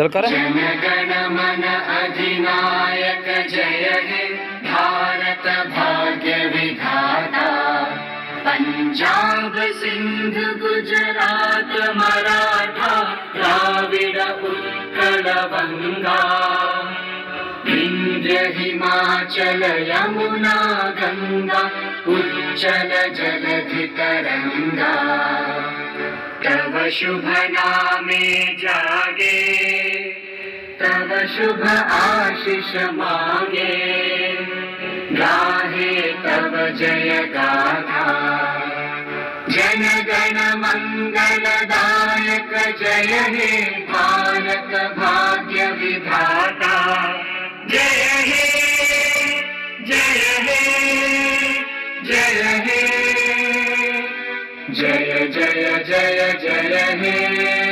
चल कर। जन गण मन अधिनायक जय हे भारत भाग्य विधाता। पंजाब सिंध गुजरात मराठा द्राविड उत्कल बंगा। विंध्य हिमाचल यमुना गंगा उच्चल जलधि तरंगा। तव शुभ नामे जागे तव शुभ आशीष मांगे। गाहे तव जय गाथा जन गण मंगलदायक जय हे भारत भाग्य विधाता। जय हे जय हे जय हे जय जय जय जय हे।